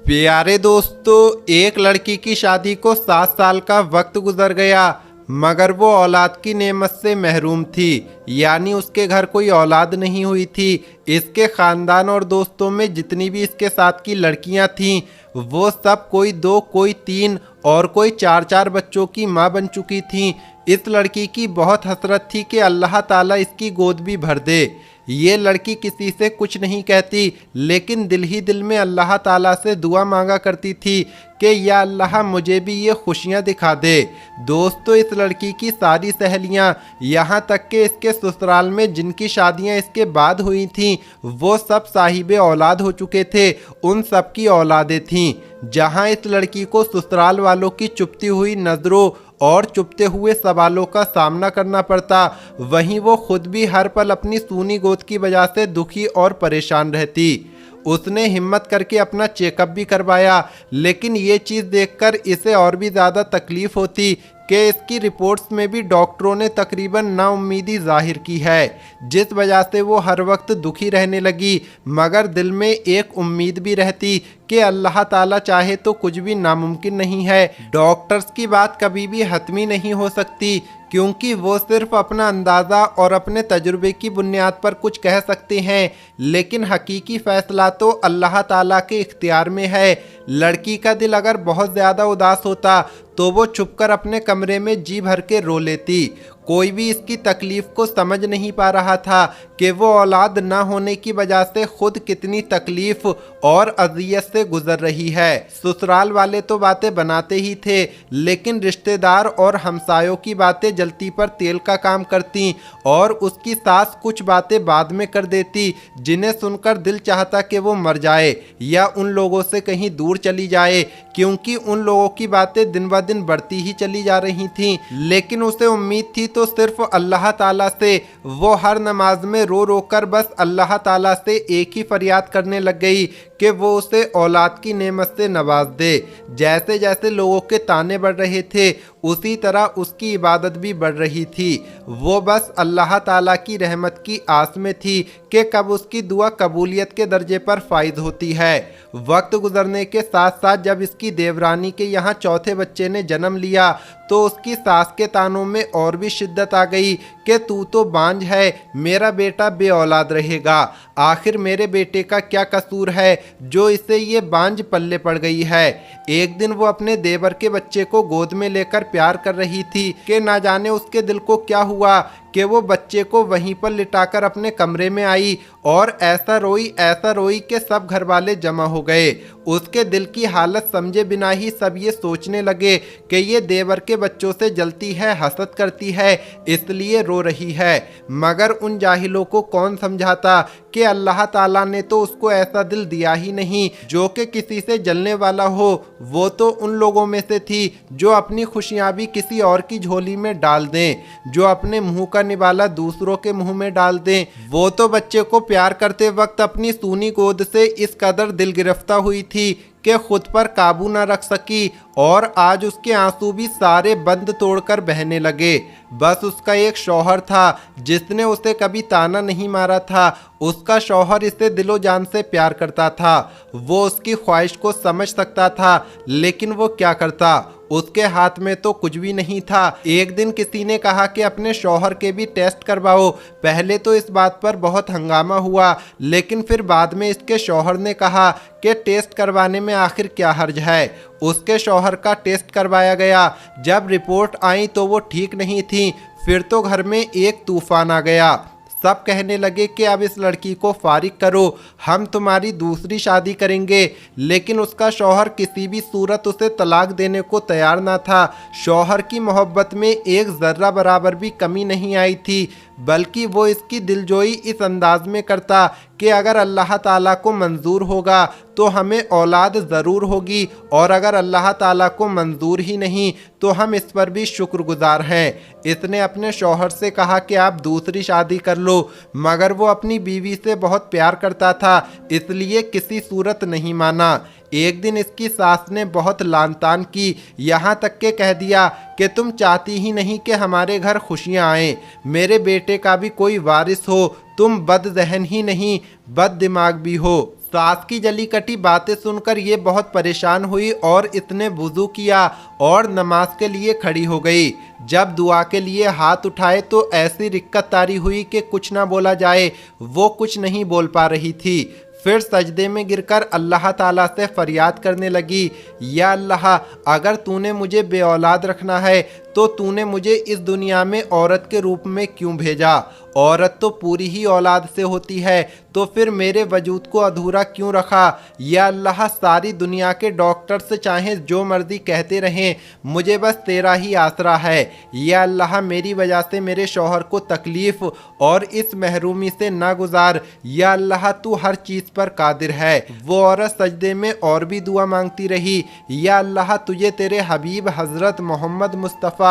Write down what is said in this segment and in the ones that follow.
प्यारे दोस्तों, एक लड़की की शादी को 7 साल का वक्त गुजर गया, मगर वो औलाद की नेमत से महरूम थी। यानी उसके घर कोई औलाद नहीं हुई थी। इसके ख़ानदान और दोस्तों में जितनी भी इसके साथ की लड़कियां थीं, वो सब कोई 2, कोई 3 और कोई 4 बच्चों की माँ बन चुकी थीं। इस लड़की की बहुत हसरत थी कि अल्लाह ताला इसकी गोद भी भर दे। ये लड़की किसी से कुछ नहीं कहती, लेकिन दिल ही दिल में अल्लाह ताला से दुआ मांगा करती थी कि या अल्लाह मुझे भी ये खुशियाँ दिखा दे। दोस्तों, इस लड़की की सारी सहेलियाँ, यहाँ तक कि इसके ससुराल में जिनकी शादियाँ इसके बाद हुई थीं, वो सब साहिबे औलाद हो चुके थे। उन सब की औलादें थीं। जहाँ इस लड़की को ससुराल वालों की चुभती हुई नज़रों और चुभते हुए सवालों का सामना करना पड़ता, वहीं वो खुद भी हर पल अपनी सूनी गोद की वजह से दुखी और परेशान रहती। उसने हिम्मत करके अपना चेकअप भी करवाया, लेकिन ये चीज़ देखकर इसे और भी ज़्यादा तकलीफ़ होती कि इसकी रिपोर्ट्स में भी डॉक्टरों ने तकरीबन नाउम्मीदी जाहिर की है, जिस वजह से वो हर वक्त दुखी रहने लगी। मगर दिल में एक उम्मीद भी रहती कि अल्लाह ताला चाहे तो कुछ भी नामुमकिन नहीं है। डॉक्टर्स की बात कभी भी हतमी नहीं हो सकती, क्योंकि वो सिर्फ अपना अंदाज़ा और अपने तजुर्बे की बुनियाद पर कुछ कह सकते हैं, लेकिन हकीकी फ़ैसला तो अल्लाह ताला के इख्तियार में है। लड़की का दिल अगर बहुत ज़्यादा उदास होता तो वो छुपकर अपने कमरे में जी भर के रो लेती। कोई भी इसकी तकलीफ़ को समझ नहीं पा रहा था कि वो औलाद ना होने की वजह से खुद कितनी तकलीफ़ और अज़ियत से गुज़र रही है। ससुराल वाले तो बातें बनाते ही थे, लेकिन रिश्तेदार और हमसायों की बातें जलती पर तेल का काम करती, और उसकी सास कुछ बातें बाद में कर देती जिन्हें सुनकर दिल चाहता कि वो मर जाए या उन लोगों से कहीं दूर चली जाए, क्योंकि उन लोगों की बातें दिन ब दिन बढ़ती ही चली जा रही थीं। लेकिन उसे उम्मीद थी तो सिर्फ अल्लाह ताला से। वो हर नमाज में रो रो कर बस अल्लाह ताला से एक ही फरियाद करने लग गई कि वो उसे औलाद की नेमत से नवाज दे। जैसे जैसे लोगों के ताने बढ़ रहे थे, उसी तरह उसकी इबादत भी बढ़ रही थी। वो बस अल्लाह ताला की रहमत की आस में थी कि कब उसकी दुआ कबूलियत के दर्जे पर फाइज होती है। वक्त गुजरने के साथ साथ जब इसकी देवरानी के यहाँ चौथे बच्चे ने जन्म लिया, तो उसकी सास के तानों में और भी शिद्दत आ गई कि तू तो बांझ है, मेरा बेटा बे औलाद रहेगा। आखिर मेरे बेटे का क्या कसूर है जो इसे ये बांझ पल्ले पड़ गई है। एक दिन वो अपने देवर के बच्चे को गोद में लेकर प्यार कर रही थी कि ना जाने उसके दिल को क्या हुआ कि वो बच्चे को वहीं पर लिटाकर अपने कमरे में आई और ऐसा रोई कि सब घर वाले जमा हो गए। उसके दिल की हालत समझे बिना ही सब ये सोचने लगे कि ये देवर के बच्चों से जलती है, हसद करती है, इसलिए रो रही है। मगर उन जाहिलों को कौन समझाता कि अल्लाह ताला ने तो उसको ऐसा दिल दिया ही नहीं जो कि किसी से जलने वाला हो। वो तो उन लोगों में से थी जो अपनी खुशियाँ भी किसी और की झोली में डाल दें, जो अपने मुंह का निवाला दूसरों के मुंह में डाल दें। वो तो बच्चे को प्यार करते वक्त अपनी सूनी गोद से इस कदर दिल गिरफ्ता हुई थी कि खुद पर काबू न रख सकी, और आज उसके आंसू भी सारे बंद तोड़कर बहने लगे। बस उसका एक शौहर था जिसने उसे कभी ताना नहीं मारा था। उसका शौहर इसे दिलो जान से प्यार करता था। वो उसकी ख्वाहिश को समझ सकता था, लेकिन वो क्या करता, उसके हाथ में तो कुछ भी नहीं था। एक दिन किसी ने कहा कि अपने शौहर के भी टेस्ट करवाओ। पहले तो इस बात पर बहुत हंगामा हुआ, लेकिन फिर बाद में इसके शौहर ने कहा कि टेस्ट करवाने में आखिर क्या हर्ज है। उसके शौहर का टेस्ट करवाया गया। जब रिपोर्ट आई तो वो ठीक नहीं थी। फिर तो घर में एक तूफान आ गया। सब कहने लगे कि अब इस लड़की को फारिग करो, हम तुम्हारी दूसरी शादी करेंगे। लेकिन उसका शौहर किसी भी सूरत उसे तलाक देने को तैयार ना था। शौहर की मोहब्बत में एक ज़र्रा बराबर भी कमी नहीं आई थी, बल्कि वो इसकी दिलजोई इस अंदाज में करता कि अगर अल्लाह ताला को मंजूर होगा तो हमें औलाद ज़रूर होगी, और अगर अल्लाह ताला को मंजूर ही नहीं तो हम इस पर भी शुक्रगुजार हैं। इसने अपने शौहर से कहा कि आप दूसरी शादी कर लो, मगर वो अपनी बीवी से बहुत प्यार करता था, इसलिए किसी सूरत नहीं माना। एक दिन इसकी सास ने बहुत लानतान की, यहाँ तक के कह दिया कि तुम चाहती ही नहीं कि हमारे घर खुशियाँ आएँ, मेरे बेटे का भी कोई वारिस हो, तुम बद ज़हन ही नहीं बद दिमाग भी हो। सास की जली कटी बातें सुनकर ये बहुत परेशान हुई और इसने वुजू किया और नमाज के लिए खड़ी हो गई। जब दुआ के लिए हाथ उठाए तो ऐसी दिक्कत तारी हुई कि कुछ ना बोला जाए, वो कुछ नहीं बोल पा रही थी। फिर सजदे में गिरकर अल्लाह ताला से फरियाद करने लगी, या अल्लाह, अगर तूने मुझे बे औलाद रखना है तो तूने मुझे इस दुनिया में औरत के रूप में क्यों भेजा? औरत तो पूरी ही औलाद से होती है, तो फिर मेरे वजूद को अधूरा क्यों रखा? या अल्लाह, सारी दुनिया के डॉक्टर से चाहे जो मर्जी कहते रहें, मुझे बस तेरा ही आसरा है। या अल्लाह, मेरी वजह से मेरे शौहर को तकलीफ और इस महरूमी से ना गुजार। या अल्लाह, तू हर चीज़ पर कादिर है। वो औरत सजदे में और भी दुआ मांगती रही, या अल्लाह, तुझे तेरे हबीब हज़रत मोहम्मद मुस्तफ़ा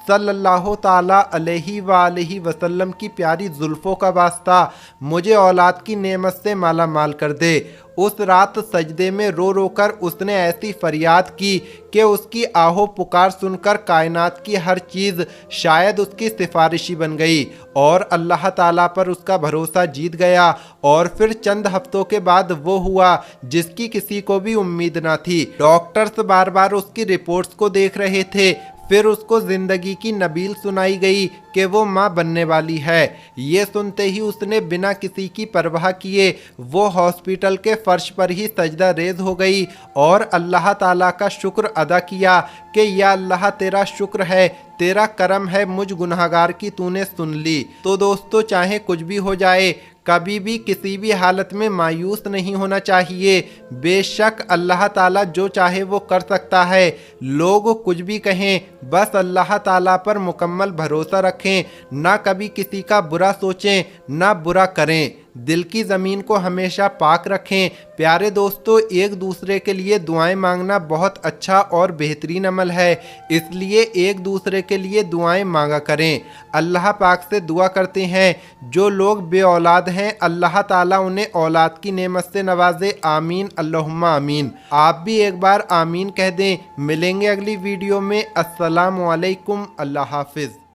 सल्लल्लाहु ताला अलैहि वालैहि वसल्लम की प्यारी जुल्फ़ों का वास्ता, मुझे औलाद की नेमत से माला माल कर दे। उस रात सजदे में रो रो कर उसने ऐसी फरियाद की कि उसकी आहो पुकार सुनकर कायनात की हर चीज़ शायद उसकी सिफारिशी बन गई और अल्लाह ताला पर उसका भरोसा जीत गया। और फिर चंद हफ्तों के बाद वो हुआ जिसकी किसी को भी उम्मीद ना थी। डॉक्टर्स बार बार उसकी रिपोर्ट्स को देख रहे थे। फिर उसको जिंदगी की नबील सुनाई गई कि वो माँ बनने वाली है। ये सुनते ही उसने बिना किसी की परवाह किए वो हॉस्पिटल के फर्श पर ही सजदा रेज हो गई और अल्लाह ताला का शुक्र अदा किया कि या अल्लाह, तेरा शुक्र है, तेरा करम है, मुझ गुनहगार की तूने सुन ली। तो दोस्तों, चाहे कुछ भी हो जाए, कभी भी किसी भी हालत में मायूस नहीं होना चाहिए। बेशक अल्लाह ताला जो चाहे वो कर सकता है। लोग कुछ भी कहें, बस अल्लाह ताला पर मुकम्मल भरोसा रखें, ना कभी किसी का बुरा सोचें, ना बुरा करें। दिल की ज़मीन को हमेशा पाक रखें। प्यारे दोस्तों, एक दूसरे के लिए दुआएं मांगना बहुत अच्छा और बेहतरीन अमल है, इसलिए एक दूसरे के लिए दुआएं मांगा करें। अल्लाह पाक से दुआ करते हैं जो लोग बे औलाद हैं, अल्लाह ताला उन्हें औलाद की नेमत से नवाजे। आमीन अल्लाहुम्मा आमीन। आप भी एक बार आमीन कह दें। मिलेंगे अगली वीडियो में। अस्सलामु अलैकुम। अल्लाह हाफिज़।